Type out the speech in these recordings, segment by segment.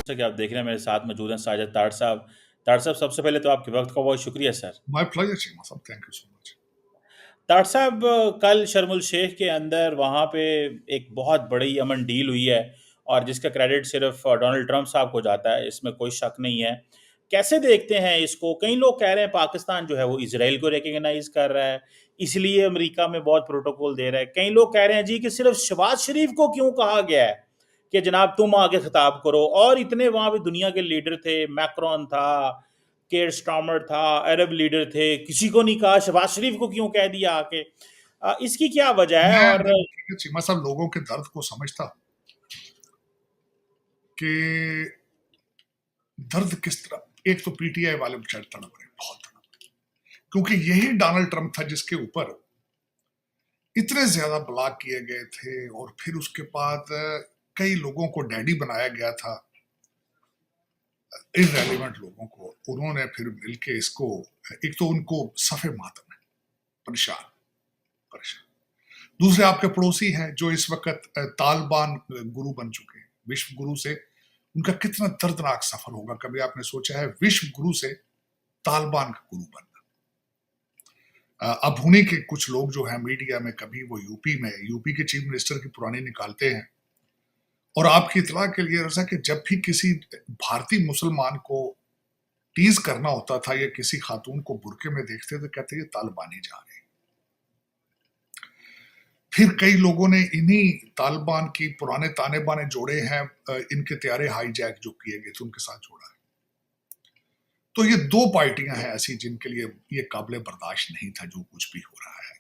जैसा कि आप देख रहे हैं मेरे साथ मौजूद हैं साजिद ताड़ साहब। ताड़ साहब, सबसे पहले तो आपके वक़्त का बहुत शुक्रिया sir. My pleasure, Chima Sab. Thank you so much. ताड़ साहब, कल शर्म शेख के अंदर वहाँ पे एक बहुत बड़ी अमन डील हुई है और जिसका क्रेडिट सिर्फ डोनाल्ड ट्रंप साहब को जाता है, इसमें कोई शक नहीं है। कैसे देखते हैं इसको? कई लोग कह रहे हैं पाकिस्तान जो है वो इजराइल को रिकॉग्नाइज कर रहा है, इसलिए अमेरिका में बहुत प्रोटोकॉल दे रहा है। कई लोग कह रहे हैं जी कि सिर्फ शहबाज शरीफ को क्यों कहा गया है कि जनाब तुम आगे खिताब करो, और इतने वहाँ पे दुनिया के लीडर थे, मैक्रोन था, केयर स्टार्मर था, अरब लीडर थे, किसी को नहीं कहा, शहबाज शरीफ को क्यों कह दिया आके? इसकी क्या वजह है? मैं और देखिए चीमा साहब लोगों के दर्द को समझता कि दर्द किस तरह। एक तो पीटीआई वाले बेचारे तड़प रहे, बहुत तड़प रहे, क्योंकि यही डोनाल्ड ट्रंप था जिसके ऊपर इतने ज्यादा ब्लॉक किए गए थे और फिर उसके बाद कई लोगों को डैडी बनाया गया था, इररेलेवेंट लोगों को। उन्होंने फिर मिलके इसको, एक तो उनको सफे मातम है, परेशान परेशान। दूसरे आपके पड़ोसी हैं जो इस वक्त तालिबान गुरु बन चुके हैं, विश्व गुरु से उनका कितना दर्दनाक सफर होगा। कभी आपने सोचा है विश्व गुरु से तालिबान का गुरु बनना? अब उन्हीं के कुछ लोग जो है मीडिया में, कभी वो यूपी के चीफ मिनिस्टर की पुरानी निकालते हैं। और आपकी इतला के लिए रजा कि जब भी किसी भारतीय मुसलमान को टीज करना होता था या किसी खातून को बुरके में देखते तो कहते ये तालिबानी जा रहे हैं। फिर कई लोगों ने इन्हीं तालिबान की पुराने ताने बाने जोड़े हैं, इनके त्यारे हाईजैक जो किए गए थे उनके साथ जोड़ा है। तो ये दो पार्टियां हैं ऐसी जिनके लिए ये काबिल बर्दाश्त नहीं था जो कुछ भी हो रहा है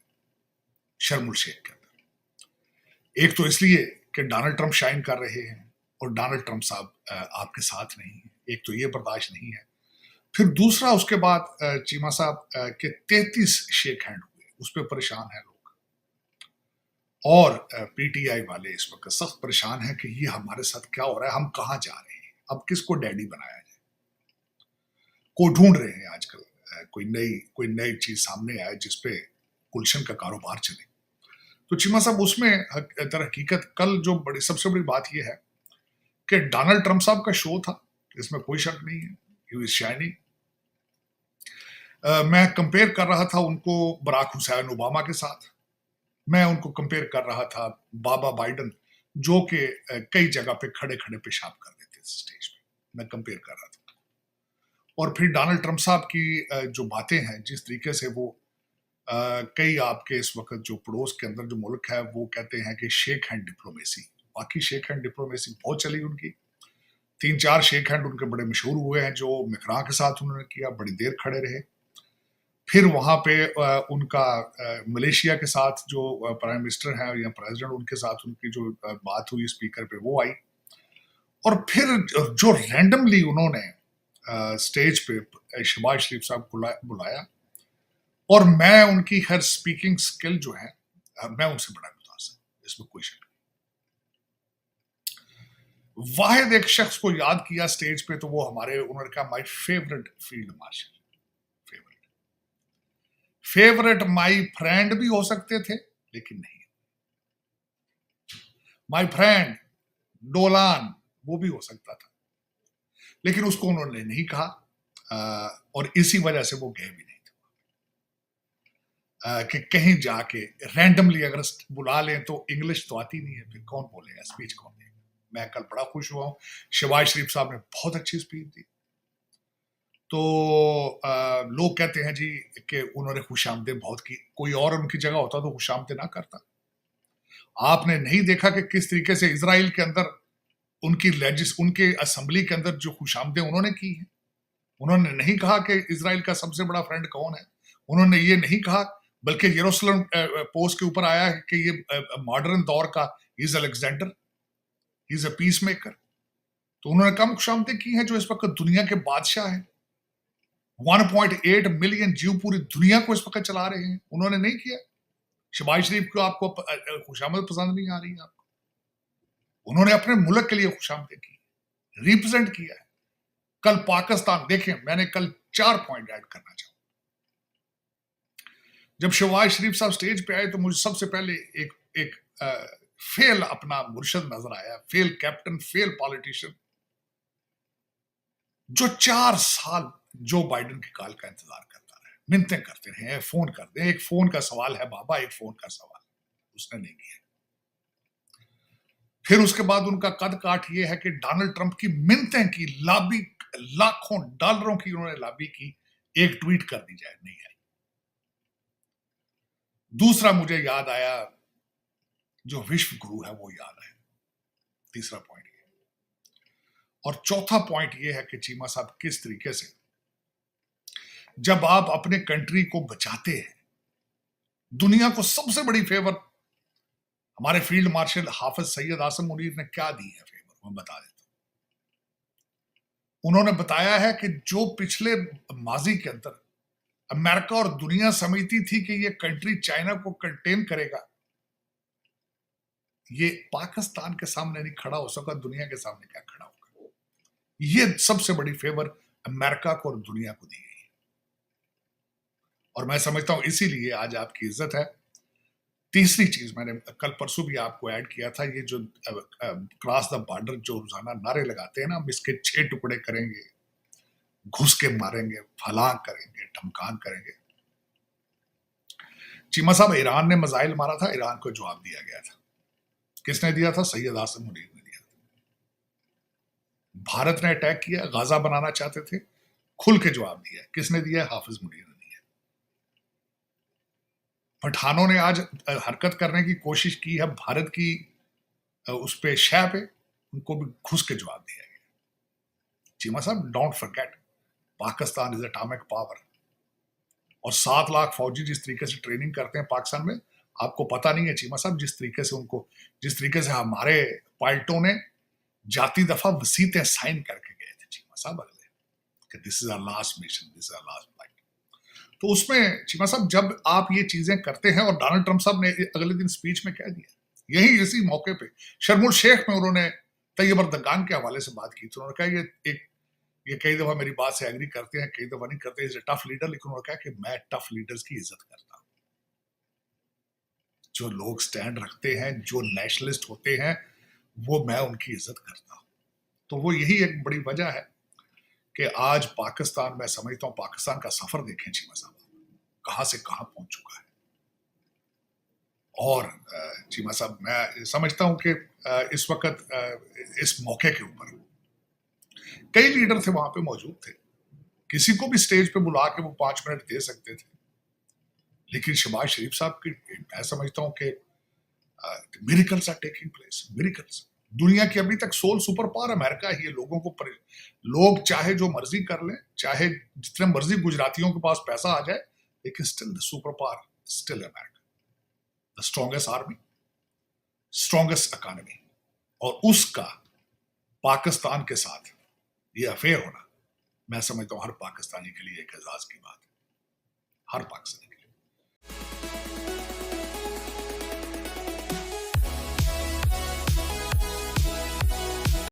शर्म शेख के अंदर। एक तो इसलिए कि डोनाल्ड ट्रंप शाइन कर रहे हैं और डोनाल्ड ट्रंप साहब आपके साथ नहीं है, एक तो ये बर्दाश्त नहीं है। फिर दूसरा उसके बाद चीमा साहब के 33 शेक हैंड हुए, उस पर परेशान है लोग। और पीटीआई वाले इस वक्त सख्त परेशान है कि ये हमारे साथ क्या हो रहा है, हम कहाँ जा रहे हैं, अब किसको डैडी बनाया जाए। को ढूंढ रहे हैं आजकल कोई नई चीज सामने आए जिसपे गुलशन का कारोबार चले। तो चीमा साहब उसमें दर हकीकत कल जो सबसे बड़ी बात यह है कि डोनाल्ड ट्रंप साहब का शो था, इसमें कोई शक नहीं है, ही वाज शाइनिंग। मैं कंपेयर कर रहा था उनको बराक हुसैन ओबामा के साथ, मैं उनको कंपेयर कर रहा था बाबा बाइडन जो कि कई जगह पे खड़े खड़े पेशाब कर देते थे स्टेज पे, मैं कंपेयर कर रहा था। और फिर डोनाल्ड ट्रंप साहब की जो बातें हैं, जिस तरीके से वो कई आपके इस वक्त जो पड़ोस के अंदर जो मुल्क है वो कहते हैं कि शेक हैंड डिप्लोमेसी, बाकी शेक हैंड डिप्लोमेसी बहुत चली उनकी। 3-4 शेक हैंड उनके बड़े मशहूर हुए हैं, जो मिकरा के साथ उन्होंने किया, बड़ी देर खड़े रहे। फिर वहां पे उनका मलेशिया के साथ जो प्राइम मिनिस्टर है या प्रेसिडेंट, उनके साथ उनकी जो बात हुई स्पीकर पे वो आई। और फिर जो रैंडमली उन्होंने स्टेज पे शहबाज शरीफ साहब को बुलाया, और मैं उनकी हर स्पीकिंग स्किल जो है मैं उनसे बड़ा मुतासिर, इसमें कोई शक नहीं। वाहिद एक शख्स को याद किया स्टेज पे तो वो हमारे, उन्होंने कहा my favourite field marshal, favourite my friend भी हो सकते थे लेकिन नहीं, माय फ्रेंड डोलान वो भी हो सकता था, लेकिन उसको उन्होंने नहीं कहा। और इसी वजह से वो गए भी नहीं थे कि कहीं जाके रैंडमली अगर बुला लें तो इंग्लिश तो आती नहीं है, फिर कौन बोलेगा, स्पीच कौन देगा। मैं कल बड़ा खुश हुआ हूं, शहबाज शरीफ साहब ने बहुत अच्छी स्पीच दी। तो लोग कहते हैं जी कि उन्होंने खुशामदें बहुत की, कोई और उनकी जगह होता तो खुशामदें ना करता। आपने नहीं देखा कि किस तरीके से इजराइल के अंदर उनके असेंबली के अंदर जो खुशामदें उन्होंने की है। उन्होंने नहीं कहा कि इजराइल का सबसे बड़ा फ्रेंड कौन है, उन्होंने ये नहीं कहा, बल्कि यरूशलेम पोस्ट के ऊपर आया है कि ये मॉडर्न दौर का is Alexander, is a peace maker. तो उन्होंने कम खुशामदें की हैं जो इस वक्त दुनिया के बादशाह हैं। 1.8 मिलियन जीव पूरी दुनिया को इस वक्त चला रहे हैं, उन्होंने नहीं किया। शहबाज शरीफ को आपको खुशामद पसंद नहीं आ रही है आपको, उन्होंने अपने मुल्क के लिए खुशामदें की, रिप्रेजेंट किया है। कल पाकिस्तान देखें, मैंने कल 4 पॉइंट ऐड करना चाहूँ। जब शहबाज शरीफ साहब स्टेज पे आए तो मुझे सबसे पहले एक फेल अपना मुर्शद नजर आया, फेल कैप्टन, फेल पॉलिटिशियन, जो 4 साल जो बाइडेन की कॉल का इंतजार करता रहे, मिन्नतें करते रहे, फोन करते हैं, एक फोन का सवाल है बाबा, एक फोन का सवाल, उसने नहीं किया। फिर उसके बाद उनका कद काठ ये है कि डोनाल्ड ट्रंप की मिन्नतें की, लॉबी, लाखों डॉलरों की उन्होंने लॉबी की, एक ट्वीट कर दी जाए, नहीं आई। दूसरा मुझे याद आया, जो विश्व गुरु है वो याद आया, तीसरा पॉइंट ये। और चौथा पॉइंट ये है कि चीमा साहब किस तरीके से जब आप अपने कंट्री को बचाते हैं, दुनिया को सबसे बड़ी फेवर हमारे फील्ड मार्शल हाफिज सैयद आसिम मुनीर ने क्या दी है फेवर, मैं बता देता हूं। उन्होंने बताया है कि जो पिछले माजी के अंदर अमेरिका और दुनिया समझती थी कि ये कंट्री चाइना को कंटेन करेगा, ये पाकिस्तान के सामने नहीं खड़ा हो सका, दुनिया के सामने क्या खड़ा होगा। ये सबसे बड़ी फेवर अमेरिका को और दुनिया को दी गई है, और मैं समझता हूं इसीलिए आज आपकी इज्जत है। तीसरी चीज मैंने कल परसों भी आपको ऐड किया था, ये जो क्रॉस द बॉर्डर जो रोजाना नारे लगाते हैं ना, हम इसके 6 टुकड़े करेंगे, घुस के मारेंगे, फलांग करेंगे, धमकान करेंगे। चीमा साहब, ईरान ने मिसाइल मारा था, ईरान को जवाब दिया गया था। किसने दिया था? सैयद आसिम मुनीर ने दिया था। भारत ने अटैक किया, गाजा बनाना चाहते थे, खुल के जवाब दिया। किसने दिया? हाफिज मुनीर ने दिया। पठानों ने आज हरकत करने की कोशिश की है भारत की उस पे शह पे, उनको भी घुस के जवाब दिया गया। चीमा साहब, don't forget, Pakistan is atomic power, और 7 लाख फौजी जिस तरीके से ट्रेनिंग करते हैं पाकिस्तान में, आपको पता नहीं है चीमा साहब, जिस तरीके से हमारे पायलटों ने जाती दफा वसीयतें साइन करके गए थे चीमा साहब अगले, कि this is our last mission, this is our last flight. तो उसमें चीमा साहब जब आप ये चीजें करते हैं, और डोनाल्ड ट्रंप साहब ने अगले दिन स्पीच में कह दिया, यही इसी मौके पे शर्मुल शेख में उन्होंने तैयब अर्दगान के हवाले से बात की, तो उन्होंने कहा ये कई दफा मेरी बात से एग्री करते हैं, कई दफा नहीं करते, इज ए टफ लीडर, लेकिन उन्होंने कहा कि मैं टफ लीडर्स की इज्जत करता हूं। जो लोग स्टैंड रखते हैं, जो नेशनलिस्ट होते हैं, वो मैं उनकी इज्जत करता हूं। तो वो यही एक बड़ी वजह है कि आज पाकिस्तान, मैं समझता हूं पाकिस्तान का सफर देखें चीमा साहब, कहां से कहां पहुंच चुका है। और चीमा साहब, मैं समझता हूं कि इस वक्त इस मौके के ऊपर कई लीडर थे वहां पे मौजूद थे, किसी को भी स्टेज पे बुला के वो 5 मिनट दे सकते थे, लेकिन शहबाज शरीफ साहब की, मैं समझता हूं कि miracles are taking place, miracles. दुनिया की अभी तक सोल सुपर पावर अमेरिका ही है। लोग चाहे जो मर्जी कर लें, चाहे जितने मर्जी गुजरातियों के पास पैसा आ जाए, लेकिन still the super power still America, the strongest army, strongest economy, और उसका पाकिस्तान के साथ ये अफेयर होना, मैं समझता हूं हर पाकिस्तानी के लिए एक एजाज की बात है, हर पाकिस्तानी के लिए।